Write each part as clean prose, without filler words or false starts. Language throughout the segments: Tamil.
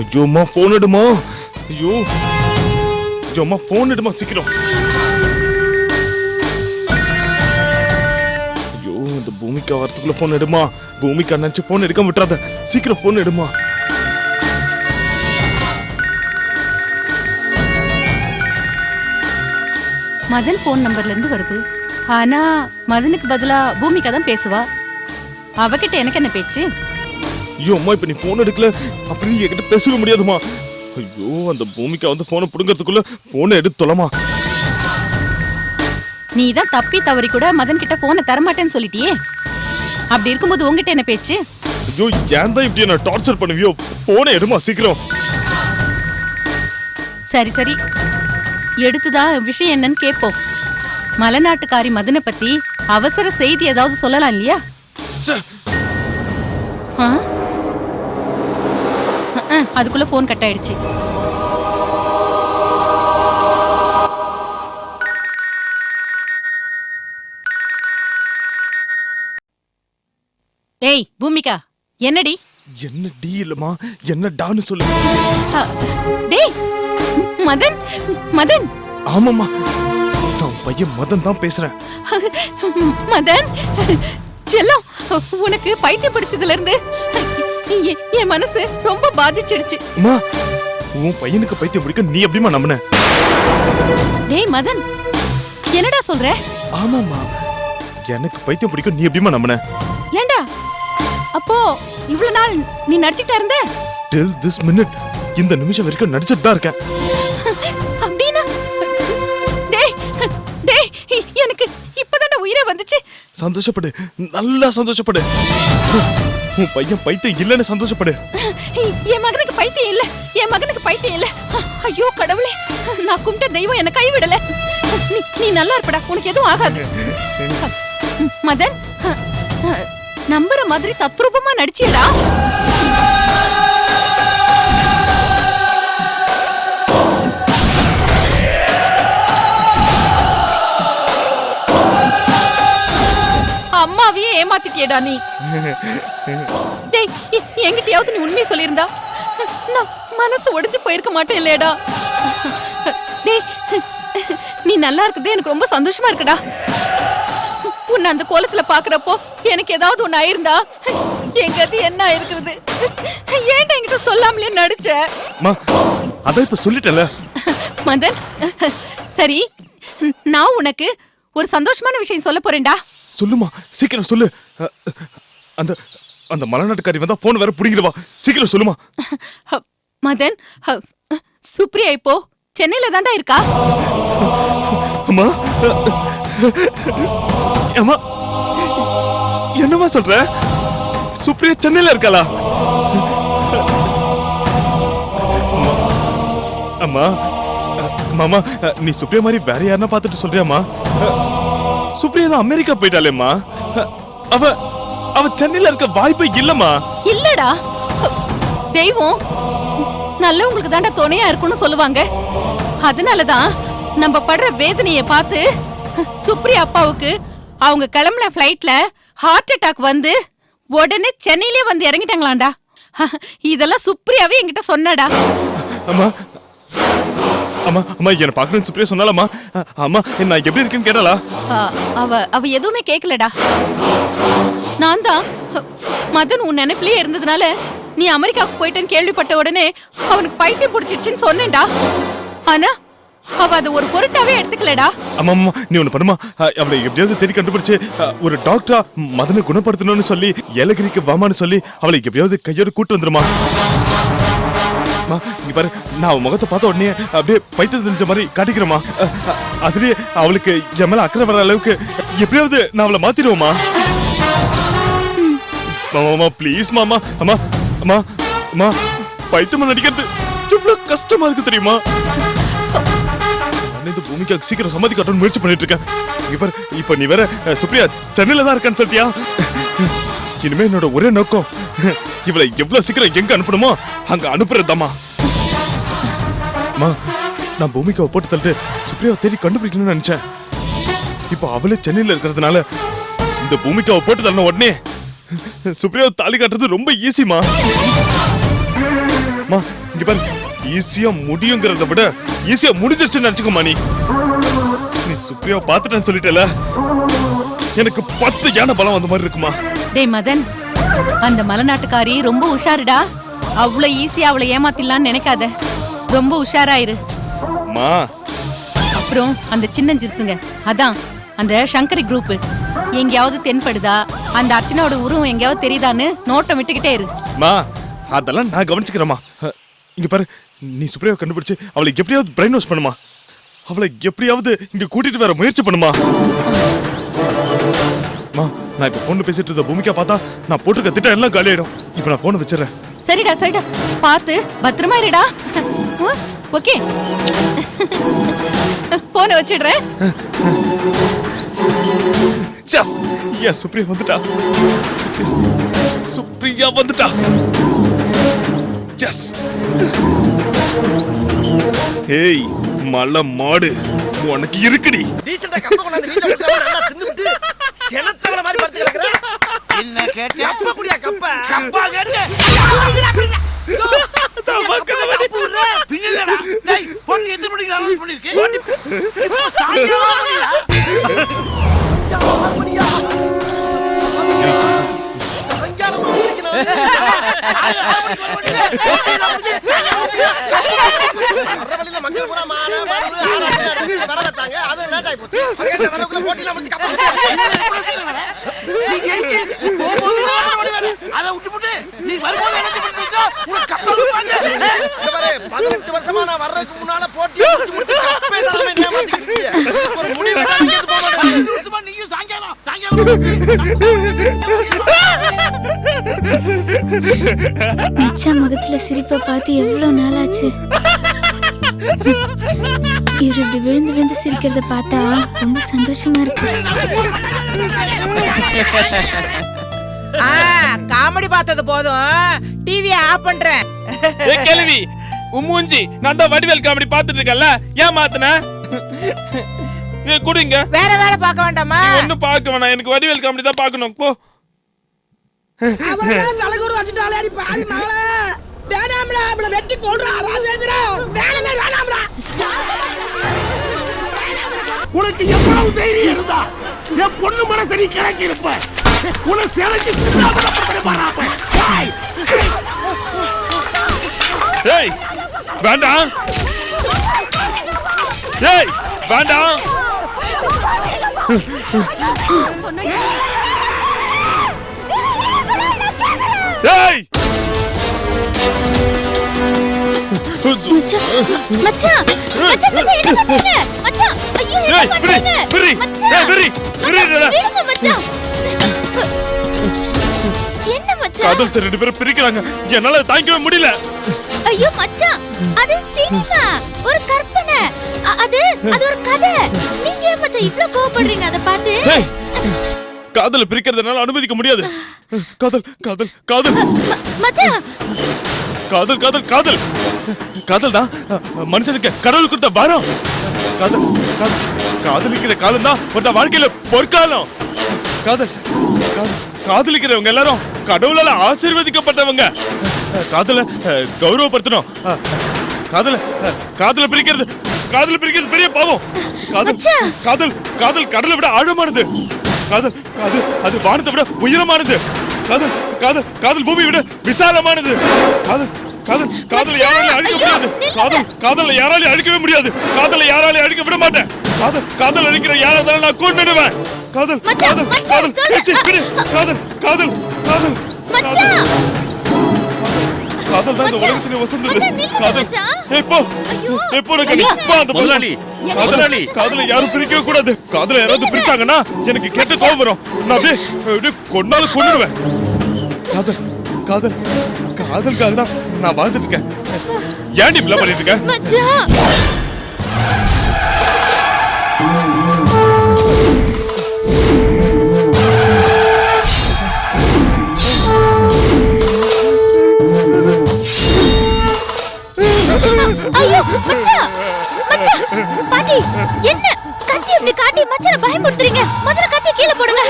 ஐயோ அம்மா போன் எடுமா. ஐயோ ஐயோ அம்மா போன் எடுமா சீக்கிரம். ஐயோ இந்த பூமிக்கா வரத்துக்குள்ள போன் எடுமா. பூமிக்கா நினைச்சு போன் எடுக்க விட்டுறாத, சீக்கிரம் போன் எடுமா. மதன் போன் நம்பர்ல இருந்து வருது. ஆனா மதனுக்கு பதிலா பூமிகா தான் பேசுவா. அவகிட்ட எனக்கு என்ன பேச்சு? ஐயோ அம்மா இப்ப நீ போன் எடுக்கல அப்படின்னு என்கிட்ட பேசவே முடியாதுமா. ஐயோ அந்த பூமிக்கா வந்து போனை புடுங்கிறதுக்குள்ள போனை எடுத்து தொலைமா. நீ தான் தப்பி தவறி கூட மதன் கிட்ட போனை தரமாட்டேன்னு சொல்லிட்டியே. அப்படி இருக்கும்போது உங்ககிட்ட என்ன பேச்சு? ஐயோ ஏன் தான் இப்படி என்ன டார்ச்சர் பண்ணுவியோ? போனை எடுமா சீக்கிரம். சரி சரி, எடுத்துதான் விஷயம் என்னன்னு கேட்போம். மலைநாட்டுக்காரி மதனை பத்தி அவசர செய்தி ஏதாவது சொல்லலாம் இல்லையா? அதுக்குள்ள போன் கட் ஆயிடுச்சு. ஏய் பூமிகா, என்னடி? என்ன டி இல்லமா, என்ன டான்னு சொல்லு. டேய் மதன், மதன். ஆமாமா, நான் பையன் மதன் தான் பேசுறேன். மதன் செல்லம், உனக்கு பைத்தியம் பிடிச்சதுல இருந்து என் மனசு ரொம்ப பாதிச்சிடுச்சு. அம்மா உன் பையனுக்கு பைத்தியம் பிடிக்க நீ எப்படிமா நம்பின? டேய் மதன், என்னடா சொல்ற? ஆமாமா, எனக்கு பைத்தியம் பிடிக்க நீ எப்படிமா நம்பின? ஏண்டா அப்போ இவ்வளவு நாள் நீ நடிச்சிட்டா இருந்த? டில் திஸ் மினிட், இந்த நிமிஷம் வரைக்கும் நடிச்சிட்டு தான் இருக்கேன். அப்படினா டேய் டேய், எனக்கு இப்பதான் உயிரே வந்துச்சு. சந்தோஷப்படு, நல்லா சந்தோஷப்படு. உன் பையன் பைத்தியம் இல்லன்னு சந்தோஷப்படு. என் மகனுக்கு பைத்தியம் இல்ல, என் மகனுக்கு பைத்தியம் இல்ல. ஐயோ கடவுளே, நான் கும்பிட்ட தெய்வம் என்ன கைவிடல. நீ நல்லா இருப்படா, உனக்கு எதுவும் ஆகாது. மதன், நம்புற மாதிரி தத்ரூபமா நடிச்சியடா. அம்மாவையே ஏமாத்திட்டியடா நீ. டேய் என்கிட்டயாவது நீ உண்மையை சொல்லியிருந்தா நான் மனசு உடைஞ்சு போயிருக்க மாட்டேன் இல்லையடா. டேய் நீ நல்லா இருக்குதே எனக்கு ரொம்ப சந்தோஷமா இருக்குடா. உன்னை அந்த கோலத்துல பாக்குறப்போ எனக்கு ஏதாவது ஒண்ணு ஆயிருந்தா என் கதி என்ன ஆயிருக்குது? ஏன்டா என்கிட்ட சொல்லாமலே நடிச்ச? அதான் இப்ப சொல்லிட்டேன்ல. மதன் சரி, நான் உனக்கு ஒரு சந்தோஷமான விஷயம் சொல்ல போறேன்டா. சொல்லுமா, சீக்கிரம் சொல்லு. அந்த அந்த மலைநாட்டுக்காரி வந்தா போன் வேற புடிங்கிடுவா, சீக்கிரம் சொல்லுமா. மதன், சுப்ரியா இப்போ சென்னையில தான்டா இருக்கா. அம்மா அம்மா என்னமா சொல்ற? சுப்ரியா சென்னையில இருக்காளா? அம்மா மாமா, நீ சுப்ரியா மாதிரி வேற யாருன்னா பார்த்துட்டு சொல்றியாமா? சுப்ரியா தான் அமெரிக்கா போயிட்டாலேம்மா. அவ அவ சென்னையில இருக்க வாய்ப்பே இல்லம்மா. இல்லடா, தெய்வம் நல்லவங்களுக்கு தாண்டா துணையா இருக்கும்னு சொல்லுவாங்க. அதனாலதான் நம்ம படுற வேதனையை பார்த்து சுப்ரியா அப்பாவுக்கு அவங்க கிளம்புன ஃபிளைட்ல ஹார்ட் அட்டாக் வந்து உடனே சென்னையிலே வந்து இறங்கிட்டாங்களாண்டா. இதெல்லாம் சுப்ரியாவே என்கிட்ட சொன்னடா. அம்மா அம்மா அம்மா, என்ன பார்க்கணும்னு சுப்ரியா சொன்னாலம்மா. அம்மா நான் எப்படி இருக்கேன்னு கேட்டாளா? அவ எதுவுமே கேட்கலடா. நான் தான் மதன் உன் நினைப்பிலே இருந்ததுனால நீ அமெரிக்காவுக்கு போயிட்டேன்னு கேள்விப்பட்ட உடனே அவனுக்கு பைத்தியம் பிடிச்சிருச்சுன்னு சொன்னேன்டா. ஆனா அவ அது ஒரு பொருட்டாவே எடுத்துக்கலடா. அம்மா அம்மா, நீ ஒண்ணு பண்ணுமா, அவளை எப்படியாவது தேடி கண்டுபிடிச்சு ஒரு டாக்டரா மதனை குணப்படுத்தணும்னு சொல்லி ஏலகிரிக்கு வாமான்னு சொல்லி அவளை எப்படியாவது கையோடு கூட்டு வந்துருமா. இங்க பாரு, நான் அவன் முகத்தை பார்த்த உடனே அப்படியே பைத்தியம் தெரிஞ்ச மாதிரி காட்டிக்கிறேமா. அதுலயே அவளுக்கு என் மேல அக்கறை வர அளவுக்கு எப்படியாவது நான் அவளை மாத்திடுவோமா. மாமா ப்ளீஸ் மாமா. அம்மா அம்மா அம்மா, பைத்தியமா நடிக்கிறது எவ்வளவு கஷ்டமா இருக்கு தெரியுமா? இந்த பூமிக்கு சீக்கிரம் சமாதி காட்டணும்னு முயற்சி பண்ணிட்டு இருக்கேன். இங்க பாரு, இப்ப நீ வேற சுப்ரியா சென்னையில தான் இருக்கான்னு சொல்லிட்டியா? இனிமே என்னோட ஒரே நோக்கம் இவளை எவ்வளவு சீக்கிரம் எங்க அனுப்பணுமோ அங்க அனுப்புறதாமா. நான் பூமிக்காவை போட்டு தள்ளிட்டு சுப்ரியாவை தேடி கண்டுபிடிக்கணும்னு நினைச்சேன். இப்ப அவளே சென்னையில இருக்கிறதுனால இந்த பூமிக்காவை போட்டு தள்ளின உடனே சுப்ரியாவை தாலி காட்டுறது ரொம்ப ஈஸிமா. மா இங்க பாரு, ஈஸியா முடியுங்கிறத விட ஈஸியா முடிஞ்சிருச்சுன்னு நினைச்சுக்கோமா. நீ சுப்ரியாவை பார்த்துட்டேன்னு சொல்லிட்டல, எனக்கு 10 யானை பலம் வந்த மாதிரி இருக்குமா. டேய் மதன், அந்த மலைநாட்டுக்காரி ரொம்ப உஷாருடா. அவ்வளவு ஈஸியா அவளை ஏமாத்திடலான்னு நினைக்காத, ரொம்ப உஷாராயிரு. மா அப்புறம் அந்த சின்னஞ்சிருசுங்க, அதான் அந்த சங்கரி குரூப் எங்கேயாவது தென்படுதா, அந்த அர்ச்சனாவோட உருவம் எங்கேயாவது தெரியுதான்னு நோட்டம் விட்டுக்கிட்டே இரு. மா அதெல்லாம் நான் கவனிச்சுக்கிறேம்மா. இங்க பாரு, நீ சுப்ரியாவை கண்டுபிடிச்சு அவளை எப்படியாவது பிரெயின் வாஷ் பண்ணுமா. அவளை எப்படியாவது இங்க கூட்டிட்டு வர முயற்சி பண்ணுமா. மா நான் இப்ப பொண்ணு பேசிட்டு இருந்த பூமிக்கா பார்த்தா நான் போட்டுக்க திட்டம் எல்லாம் காலியாயிடும். இப்ப நான் போன வச்சிடறேன். சரிடா சரிடா, பார்த்து பத்திரமா இருடா. ஓகே, போன வச்சிடுறேன். ஜஸ் யா, சுப்ரியா வந்துட்டா. சுப்ரியா வந்துட்டா. ஜஸ் ஏய் மலை மாடு, உனக்கு இருக்குடி. டீசன்ட்டா கம்ப கொண்டாந்து வீட்ல உட்கார்ந்து நல்லா தின்னுட்டு செனத்தவள மாதிரி படுத்து கிடக்குற. என்ன கேட்ட? கப்ப குடியா கப்ப. கப்பா கேட்ட. பின்னலடா. டேய் பொண்ணு எத்தனை மணிக்கு அனௌன்ஸ் பண்ணிருக்கு? இப்போ சாயங்காலம் மணியா? சாயங்காலம் மணிக்கு வரவழியில மக்கள் பூரா மாலை மாடு ஆராய்ச்சி வரவத்தாங்க. அது லேட் ஆகி போச்சு. அதுக்கு வரவுக்குள்ள போட்டிலாம் முடிச்சு கப்ப நீ கேட்க அதை விட்டுப்புட்டு நீ வரும்போது என்ன பண்ணிட்டா உனக்கு கப்பல் வாங்க. இந்த பாரு 18 வருஷமா நான் வர்றதுக்கு முன்னால போட்டி முடிச்சு கப்பே தரமே ஏமாத்திட்டு இருக்கீங்க. ஒரு முடிவு பண்ணிட்டு போக வேண்டியது. சும்மா நீயும் சாயங்காலம் மச்சான் முகத்துல சிரிப்பை பார்த்து எவ்வளவு நாளாச்சு. இவரு இப்படி விழுந்து விழுந்து சிரிக்கிறத பார்த்தா ரொம்ப சந்தோஷமா இருக்கு. காமெடி பார்த்தது போதும், டிவி ஆஃப் பண்றேன். ஏய் கேள்வி உம்முஞ்சி, நான் தான் வடிவேல் காமெடி பார்த்துட்டு இருக்கேன்ல, ஏன் மாத்துன? குடுங்க. வேற வேலை பார்க்க வேண்டாமா? ஒன்னும் பார்க்க வேணாம், எனக்கு வடிவேல் காமெடி தான் பார்க்கணும். போ. அவன் தலைகுரு வச்சிட்டாலே அடி பாவி மகளே. வேணாம்டா, அவளை வெட்டி கொல்றா ராஜேந்திரா. வேணாம்டா. உனக்கு எவ்வளவு தைரியம் இருந்தா என் பொண்ணு மனசை நீ கிடைச்சிருப்ப. உன செலஞ்சு சின்னாபனப்படுத்தே. ஏய் வேண்டாம், ஏய் வேண்டாம். ஏய் மச்சான் மச்சான் மச்சான் மச்சான் என்ன பண்றீங்க? மச்சான் ஐயோ என்ன பண்றீங்க? மச்சான் என்ன மச்சான்? காதல் ரெண்டு பேரும் பிரிக்கிறாங்க, என்னால தாங்கிக்கவே முடியல. ஐயோ மச்சான், அது சினிமா, ஒரு கற்பனை. அது ஒரு கதை. நீங்க ஏன் மச்சான் இவ்ளோ கோவப்படுறீங்க அத பார்த்து? காதல் பிரிக்கிறதுனால அனுமதிக்க முடியாது. காதல் காதல் காதல் மச்சான், காதல் காதல் காதல் காதல் தான் மனுஷனுக்கு கடவுள் கொடுத்த வரம். காதல் காதல் காதலிக்கிற காலம் தான் ஒரு வாழ்க்கையில பொற்காலம். காதல் காதலிக்கிறவங்க எல்லாரும் கடவுளால ஆசீர்வதிக்கப்பட்டவங்க. காதல கௌரவப்படுத்தணும். காதல பிரிக்கிறது பெரிய பாவம். காதல் காதல் கடலை விட ஆழமானது. காதல் காதல் அது வானத்தை விட உயரமானது. காதல் காதல் காதல் பூமியை விட விசாலமானது. காதல் காதல் காதலை யாராலையும் அழிக்க முடியாது. காதலை யாராலையும் அழிக்கவே முடியாது. காதலை யாராலையும் அழிக்க விட மாட்டேன். காதல் அழிக்கிற யாரா இருந்தாலும் நான் கொன்னுடுவேன். காதல் காதல் காதல் காதல் காதல் காதல் காதல் தான் இந்த உலகத்திலே வசந்தது. காதல் எப்போ அந்த முதலாளி காதலை யாரும் பிரிக்கவே கூடாது. காதலை யாராவது பிரிச்சாங்கன்னா எனக்கு கெட்ட கோபம் வரும். நான் அப்படியே கொன்னாலும் கொன்னுடுவேன். காதல் காதல் காதலுக்காக தான் நான் வாழ்ந்துட்டு இருக்கேன். ஏன்டி இப்படி பண்ணிட்டு இருக்க? ஐயோ மச்சான் மச்சான் பாட்டி என்ன கத்தி இப்படி காட்டி மச்சான பயமுறுத்துறீங்க? முதல்ல கத்தி கீழே போடுங்க.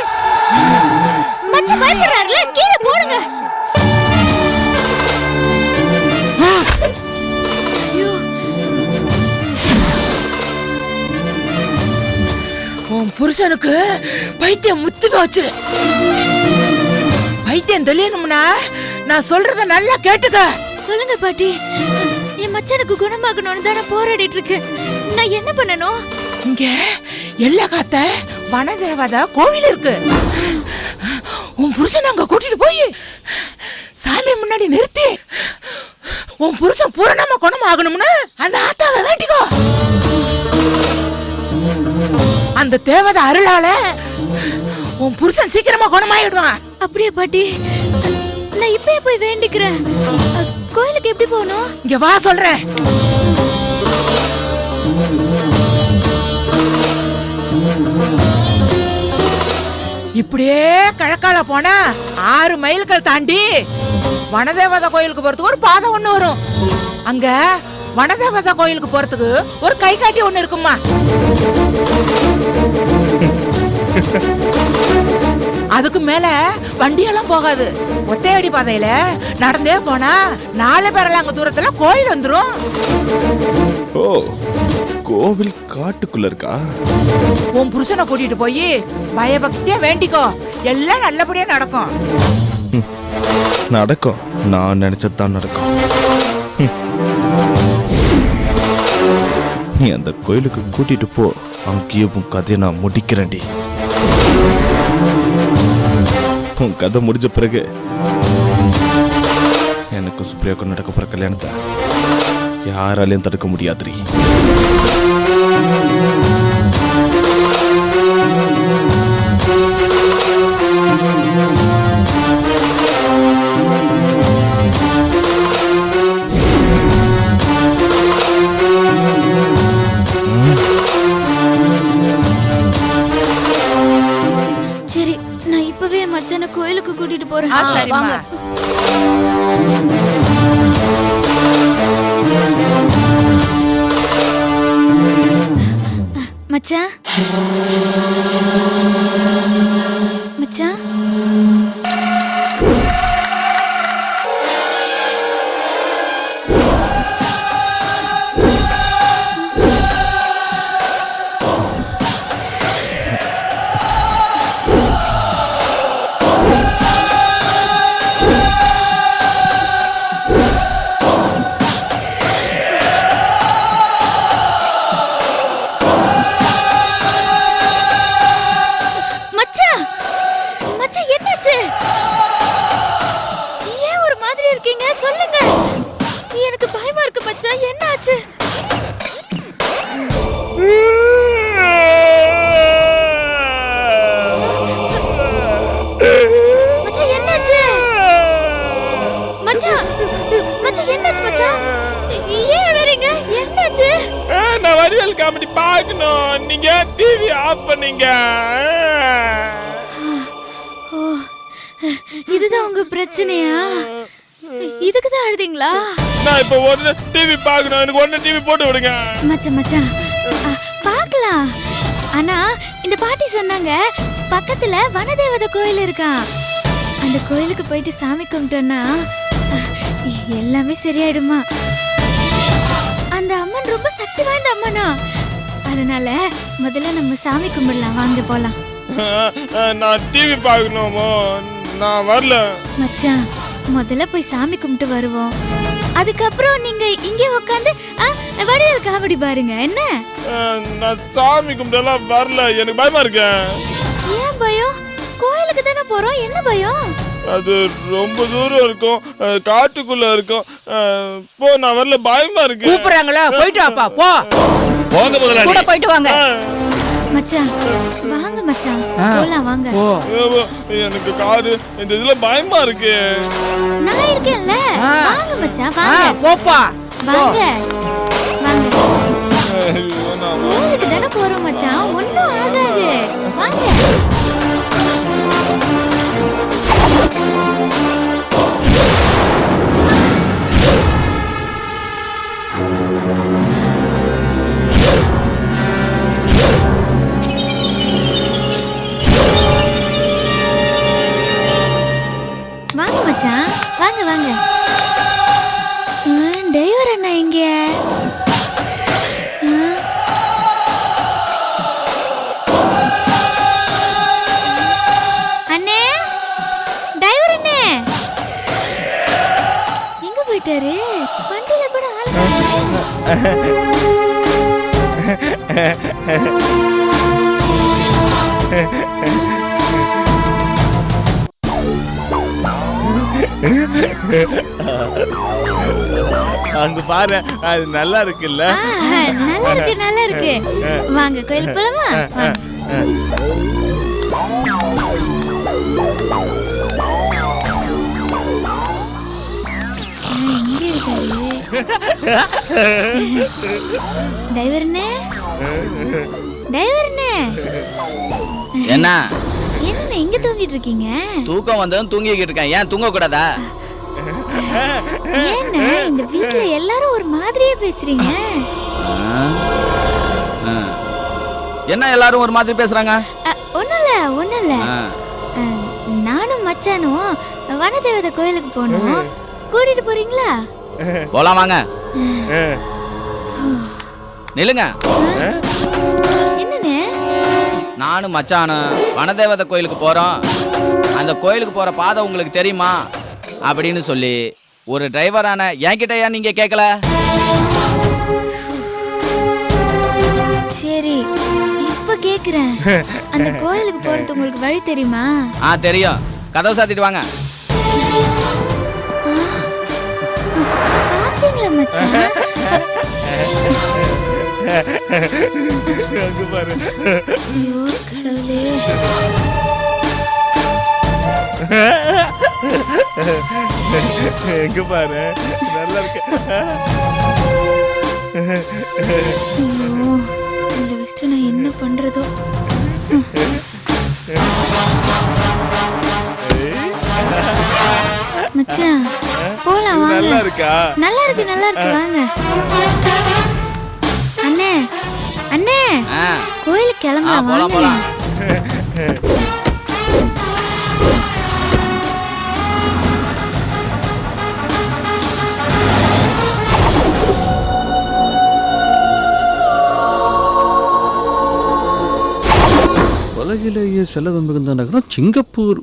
மச்சான் பயப்படுறாருல, கீழே போடுங்க. புருஷனுக்கு பைத்தியம் முத்தி போச்சு. பைத்தியம் தெளியணும்னா நான் சொல்றத நல்லா கேட்டுக்க. சொல்லுங்க பாட்டி. என் மச்சானுக்கு குணமாகணும்னு தான் நான் போராடிட்டு இருக்கேன். நான் என்ன பண்ணணும்? இங்க எல்லா காத்த வனதேவதை கோவில் இருக்கு. உன் புருஷன் அங்க கூட்டிட்டு போய் சாமி முன்னாடி நிறுத்தி உன் புருஷன் பூரணமா குணமாகணும்னு அந்த ஆத்தாவை வேண்டிக்கோ. அந்த தேவதை அருளால உன் புருஷன் சீக்கிரமா குணமாயிடுவான். அப்படியே பாட்டி, நான் இப்பயே போய் வேண்டிக்கிறேன். கோயிலுக்கு எப்படி போகணும்? இங்க வா சொல்றேன். இப்படியே கிழக்கால போனா 6 மைல்கள் தாண்டி வனதேவதா கோயிலுக்கு போறதுக்கு ஒரு பாதை ஒண்ணு வரும். அங்க வனதேவதா கோயிலுக்கு போறதுக்கு ஒரு கை காட்டி ஒண்ணு இருக்குமா. அதுக்கு மேல வண்டியெல்லாம் போகாது. ஒத்தையடி பாதையில நடந்தே போனா 4 பேரலாங்க தூரத்துல கோயில் வந்துரும். ஓ, கோவில் காட்டுக்குள்ள இருக்கா? உன் புருஷனை கூட்டிட்டு போய் பயபக்தியா வேண்டிக்கோ, எல்லாம் நல்லபடியா நடக்கும். நடக்கும், நான் நினைச்சதுதான் நடக்கும். நீ அந்த கோயிலுக்கு கூட்டிட்டு போ, அங்கேயே உன் கதையை நான் முடிக்கிறேன்டி. உன் கதை முடிஞ்ச பிறகு எனக்கு சுப்ரியாவுக்கு நடக்க போற கல்யாணத்தை யாராலையும் தடுக்க முடியாதுரி. சரி, நான் இப்பவே மச்சான கோயிலுக்கு கூட்டிட்டு போறேன். சரிம்மா. மச்சான், மச்சான், என்னாச்சு? ஏன் ஒரு மாதிரி இருக்கீங்க? சொல்லுங்க. எனக்கு பயமா இருக்கு மச்சான். என்னாச்சு? மச்சான் என்னாச்சு? மச்சான், மச்சான் என்னாச்சு மச்சான்? ஏன் அழறீங்க? என்னாச்சு? நான் வடிவேல் காமெடி பார்க்கணும். நீங்க டிவி ஆஃப் பண்ணீங்க. இதுதான் உங்க பிரச்சனையா? இதுக்கு தான் அழுதீங்களா? நான் இப்ப ஒரு டிவி பார்க்கணும். எனக்கு ஒண்ணு டிவி போட்டு விடுங்க. மச்சான் மச்சான், பார்க்கலாம். ஆனா இந்த பாட்டி சொன்னாங்க பக்கத்துல வனதேவதை கோயில் இருக்கா. அந்த கோயிலுக்கு போயிட்டு சாமி கும்பிட்டோம்னா எல்லாமே சரியாயிடுமா. அந்த அம்மன் ரொம்ப சக்தி வாய்ந்த அம்மனா. அதனால முதல்ல நம்ம சாமி கும்பிடலாம். வாங்க போலாம். நான் டிவி பார்க்கணுமோ? நான் வரல மச்சான். முதல்ல போய் சாமி கும்பிட்டு வருவோம். அதுக்கப்புறம் நீங்க இங்கே உட்காந்து வடிவேல் காமெடி பாருங்க. என்ன? நான் சாமி கும்பிடலாம் வரல. எனக்கு பயமா இருக்கு. ஏன் பயம்? கோயிலுக்கு தானே போறோம். என்ன பயம்? அது ரொம்ப தூரம் இருக்கும், காட்டுக்குள்ள இருக்கும். போ, நான் வரல. பயமா இருக்கு. கூப்பிடுறாங்களா? போயிட்டு வாப்பா. போ. போங்க முதலாளி. கூட போயிட்டு வாங்க. மச்சான் வாங்க மச்சான், போலாம் வாங்க. எனக்கு காரு இந்த இதுல பயமா இருக்கு. நான் இருக்கேன்ல. வாங்க மச்சான் வாங்க. போப்பா. வாங்க வாங்க. கோயிலுக்கு தானே போறோம் மச்சான். ஒண்ணும் ஆகாது. வாங்க. வாங்க மச்சான் வாங்க வாங்க. டிரைவர் அண்ணா எங்க? போயிட்டாரு. வண்டியில கூட ஆள் காணோம். அங்க பாரு, அது நல்லா இருக்குல்ல? நல்லா இருக்கு, நல்லா இருக்கு. வாங்க கோயிலுக்கு போலாமா? வாங்க. இங்க இருக்காரு. டிரைவர்னே, டிரைவர்னே. என்ன என்னண்ணே இங்க தூங்கிட்டு இருக்கீங்க? தூக்கம் வந்ததும் தூங்கிக்கிட்டு இருக்கேன். ஏன் தூங்க கூடாதா? ஏன்னா இந்த வீட்ல எல்லாரும் ஒரு மாதிரியே பேசுறீங்க. என்ன எல்லாரும் ஒரு மாதிரி பேசுறாங்க? ஒண்ணும் இல்ல. நானும் மச்சானும் வனதேவதை கோயிலுக்கு போனோம். கூட்டிட்டு போறீங்களா? போலாம் வாங்க. நில்லுங்க. என்னண்ணே? நானும் மச்சானும் வனதேவதை கோயிலுக்கு போறோம். அந்த கோயிலுக்கு போற பாதை உங்களுக்கு தெரியுமா அப்படின்னு சொல்லி ஒரு டிரைவரான என்கிட்டயா நீங்க கேட்கல? சரி, இப்ப கேக்குறேன். அந்த கோயிலுக்கு போறது உங்களுக்கு வழி தெரியுமா? தெரியும். கதவை சாத்திட்டு வாங்க. பாத்தீங்களா மச்சான்? அங்க பாரு. ஐயோ கடவுளே. எங்க பாரு, நல்லா இருக்கு. ஐயோ, இந்த வச்சுட்டு நான் என்ன பண்றதோ? மச்சான் போலாம் வாங்க. நல்லா இருக்கா? நல்லா இருக்கு, நல்லா இருக்கு, வாங்க. அண்ணே, அண்ணே, கோயிலுக்கு கிளம்பலாம் போலாம் வாங்க. போலாம். உலகிலேயே செலவு மிகுந்த நகரம் சிங்கப்பூர்.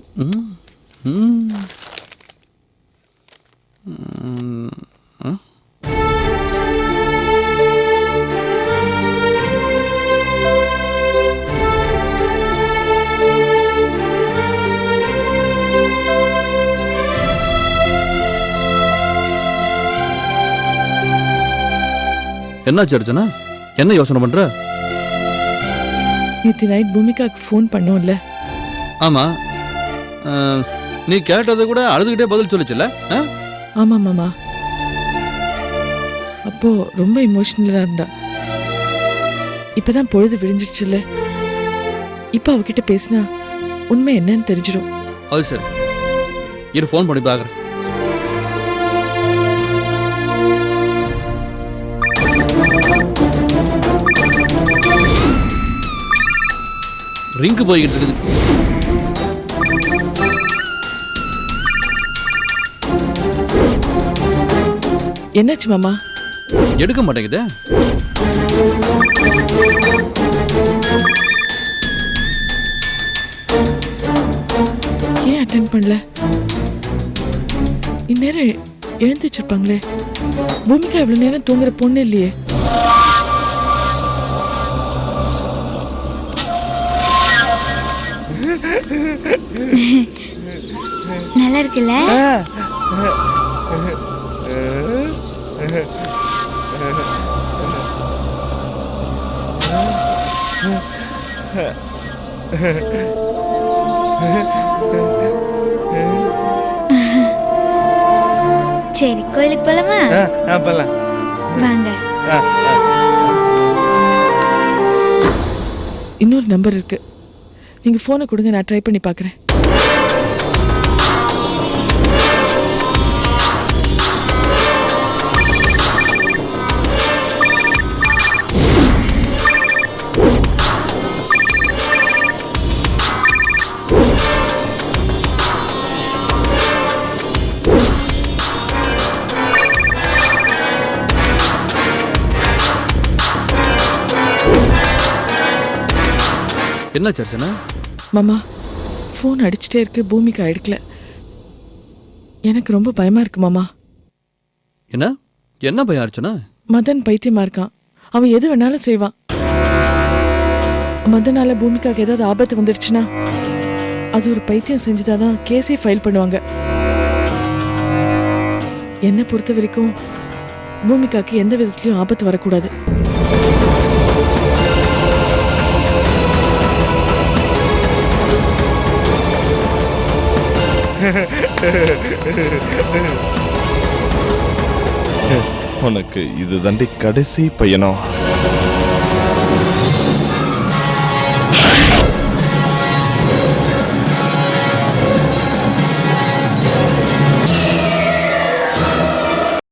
என்னாச்சு அர்ச்சனா? என்ன யோசனை பண்ற? நேற்று நைட் பூமிகாக்கு ஃபோன் பண்ணோம்ல? ஆமா, நீ கேட்டதை கூட அழுதுகிட்டே பதில் சொல்லிச்சுல? ஆமா மாமா, அப்போ ரொம்ப இமோஷனலா இருந்தா. இப்பதான் பொழுது விடிஞ்சிடுச்சுல்ல, இப்ப அவகிட்ட பேசினா உண்மை என்னன்னு தெரிஞ்சிடும். அது சரி, இரு ஃபோன் பண்ணி பார்க்குறேன். ரிங்கு போய்கிட்டு இருக்குது. என்னாச்சு மாமா? எடுக்க மாட்டேங்குதே. ஏன் அட்டென்ட் பண்ணல? இந்நேரம் எழுந்துச்சிருப்பாங்களே. பூமிகா இவ்வளவு நேரம் தூங்குற பொண்ணு இல்லையே. நல்லா இருக்குல்ல? சரி, கோயிலுக்கு போலாமா? போலாம் வாங்க. இன்னொரு நம்பர் இருக்கு, நீங்க போனை கொடுங்க, நான் ட்ரை பண்ணி பார்க்குறேன். என்ன அர்ச்சனா? மாமா, ஃபோன் அடிச்சுட்டே இருக்கு, பூமிகா எடுக்கல. எனக்கு ரொம்ப பயமா இருக்கு மாமா. என்ன பயம் அர்ச்சனா? மதன் பைத்தியமா இருக்கான். அவன் எது வேணாலும் செய்வான். மதனால பூமிக்காக்கு ஏதாவது ஆபத்து வந்துடுச்சுன்னா அது ஒரு பைத்தியம் செஞ்சுதான் கேஸே ஃபைல் பண்ணுவாங்க. என்னை பொறுத்த வரைக்கும் பூமிக்காக்கு எந்த விதத்துலயும் ஆபத்து வரக்கூடாது. உனக்கு இது தாண்டி கடைசி பையனோ?